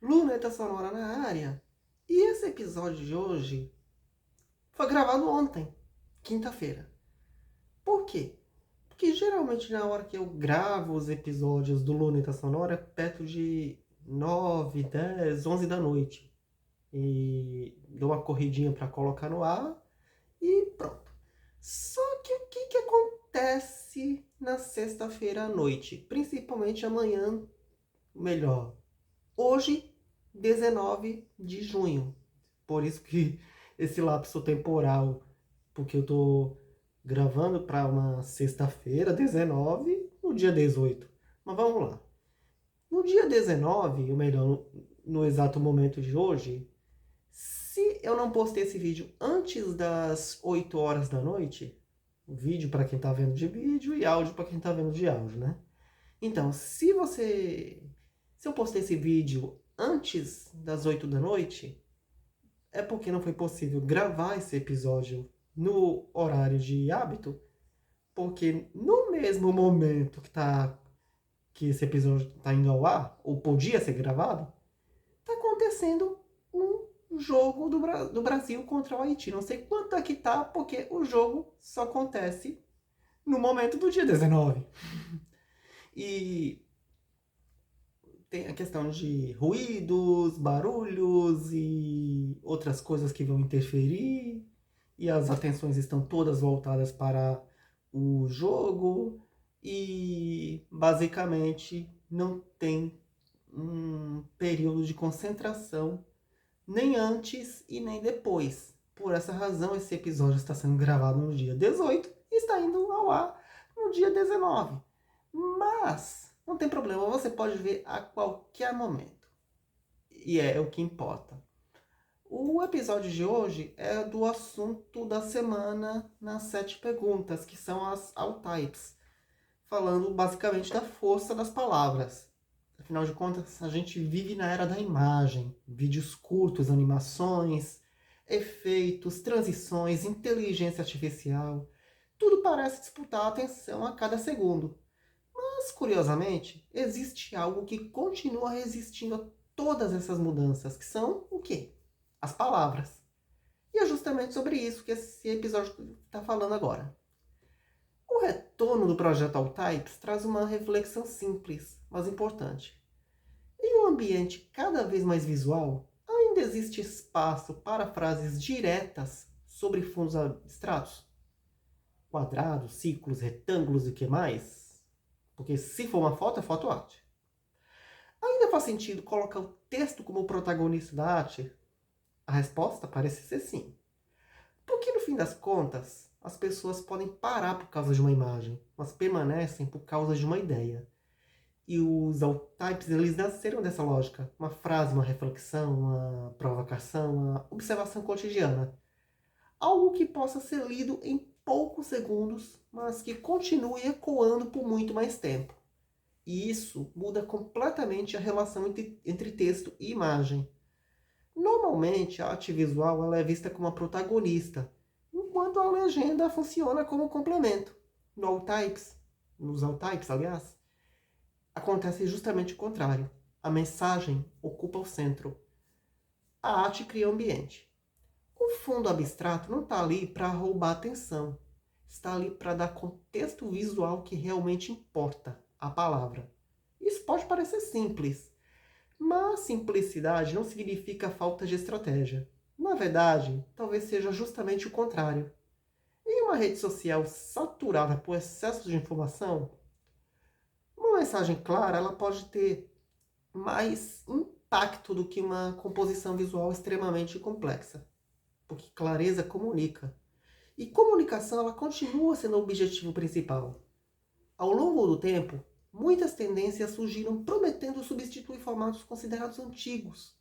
Luneta Sonora na área. E esse episódio de hoje foi gravado ontem, quinta-feira. Por quê? Porque geralmente na hora que eu gravo os episódios do Luneta Sonora é perto de 9, 10, 11 da noite. E dou uma corridinha para colocar no ar e pronto. Só que o que acontece na sexta-feira à noite? Principalmente amanhã, melhor, hoje, 19 de junho. Por isso que esse lapso temporal, porque eu tô gravando para uma sexta-feira, 19, no dia 18. Mas vamos lá. No dia 19, ou melhor, no exato momento de hoje, se eu não postei esse vídeo antes das 8 horas da noite, vídeo para quem tá vendo de vídeo e áudio para quem tá vendo de áudio, né? Então, se eu postei esse vídeo antes das 8 da noite, é porque não foi possível gravar esse episódio no horário de hábito, porque no mesmo momento que esse episódio está indo ao ar, ou podia ser gravado, está acontecendo um jogo do Brasil contra o Haiti. Não sei quanto é que tá, porque o jogo só acontece no momento do dia 19. E tem a questão de ruídos, barulhos e outras coisas que vão interferir. E as atenções estão todas voltadas para o jogo. E basicamente não tem um período de concentração nem antes e nem depois. Por essa razão, esse episódio está sendo gravado no dia 18 e está indo ao ar no dia 19. Mas não tem problema, você pode ver a qualquer momento. E é o que importa. O episódio de hoje é do assunto da semana nas 7 perguntas, que são as alt-types, falando basicamente da força das palavras. Afinal de contas, a gente vive na era da imagem, vídeos curtos, animações, efeitos, transições, inteligência artificial. Tudo parece disputar a atenção a cada segundo. Mas, curiosamente, existe algo que continua resistindo a todas essas mudanças, que são o quê? As palavras. E é justamente sobre isso que esse episódio está falando agora. O retorno do projeto All-Types traz uma reflexão simples, mas importante. Em um ambiente cada vez mais visual, ainda existe espaço para frases diretas sobre fundos abstratos? Quadrados, círculos, retângulos e o que mais? Porque se for uma foto, é foto arte. Ainda faz sentido colocar o texto como protagonista da arte? A resposta parece ser sim. Porque no fim das contas, as pessoas podem parar por causa de uma imagem, mas permanecem por causa de uma ideia. E os alt-types, eles nasceram dessa lógica. Uma frase, uma reflexão, uma provocação, uma observação cotidiana. Algo que possa ser lido em poucos segundos, mas que continue ecoando por muito mais tempo. E isso muda completamente a relação entre texto e imagem. Normalmente, a arte visual ela é vista como a protagonista, enquanto a legenda funciona como complemento. Nos alt-types, aliás, acontece justamente o contrário. A mensagem ocupa o centro. A arte cria o ambiente. O fundo abstrato não está ali para roubar a atenção. Está ali para dar contexto visual que realmente importa, a palavra. Isso pode parecer simples, mas simplicidade não significa falta de estratégia. Na verdade, talvez seja justamente o contrário. Em uma rede social saturada por excesso de informação, uma mensagem clara ela pode ter mais impacto do que uma composição visual extremamente complexa. Porque clareza comunica. E comunicação ela continua sendo o objetivo principal. Ao longo do tempo, muitas tendências surgiram prometendo substituir formatos considerados antigos.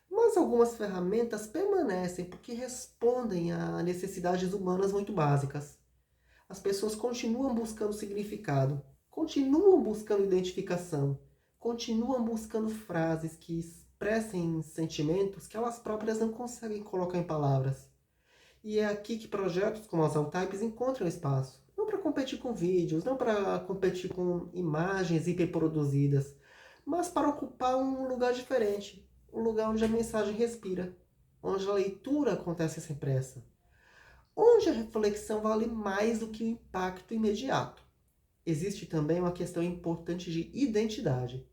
Mas algumas ferramentas permanecem porque respondem a necessidades humanas muito básicas. As pessoas continuam buscando significado, continuam buscando identificação, continuam buscando frases que expressem sentimentos que elas próprias não conseguem colocar em palavras. E é aqui que projetos como as alt-types encontram espaço. Não para competir com vídeos, não para competir com imagens hiperproduzidas, mas para ocupar um lugar diferente. o lugar onde a mensagem respira, onde a leitura acontece sem pressa, onde a reflexão vale mais do que o impacto imediato. Existe também uma questão importante de identidade.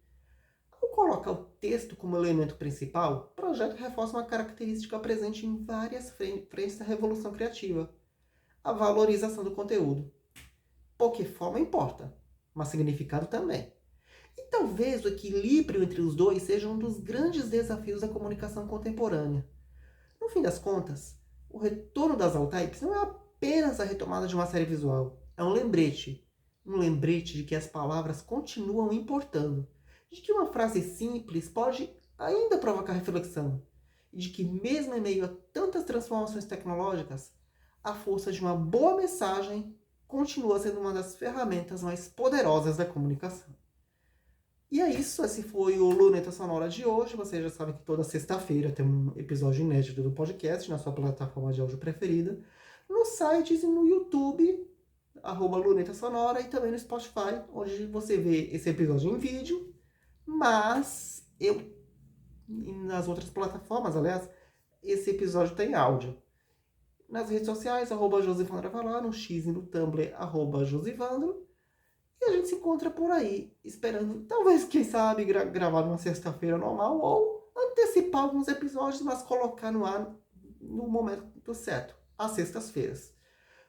Ao colocar o texto como elemento principal, o projeto reforça uma característica presente em várias frentes da revolução criativa: a valorização do conteúdo. Porque forma importa, mas significado também. E talvez o equilíbrio entre os dois seja um dos grandes desafios da comunicação contemporânea. No fim das contas, o retorno das alt-types não é apenas a retomada de uma série visual, é um lembrete. Um lembrete de que as palavras continuam importando, de que uma frase simples pode ainda provocar reflexão, e de que mesmo em meio a tantas transformações tecnológicas, a força de uma boa mensagem continua sendo uma das ferramentas mais poderosas da comunicação. E é isso, esse foi o Luneta Sonora de hoje. Vocês já sabem que toda sexta-feira tem um episódio inédito do podcast na sua plataforma de áudio preferida, nos sites e no YouTube, @Luneta Sonora, e também no Spotify, onde você vê esse episódio em vídeo, mas nas outras plataformas, aliás, esse episódio tem áudio. Nas redes sociais, @Josivandro vai lá, no X e no Tumblr, @Josivandro. E a gente se encontra por aí, esperando, talvez, quem sabe, gravar numa sexta-feira normal, ou antecipar alguns episódios, mas colocar no ar no momento certo, às sextas-feiras.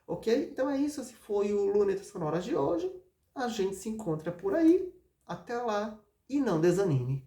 Ok? Então é isso, esse foi o Luneta Sonora de hoje. A gente se encontra por aí. Até lá e não desanime.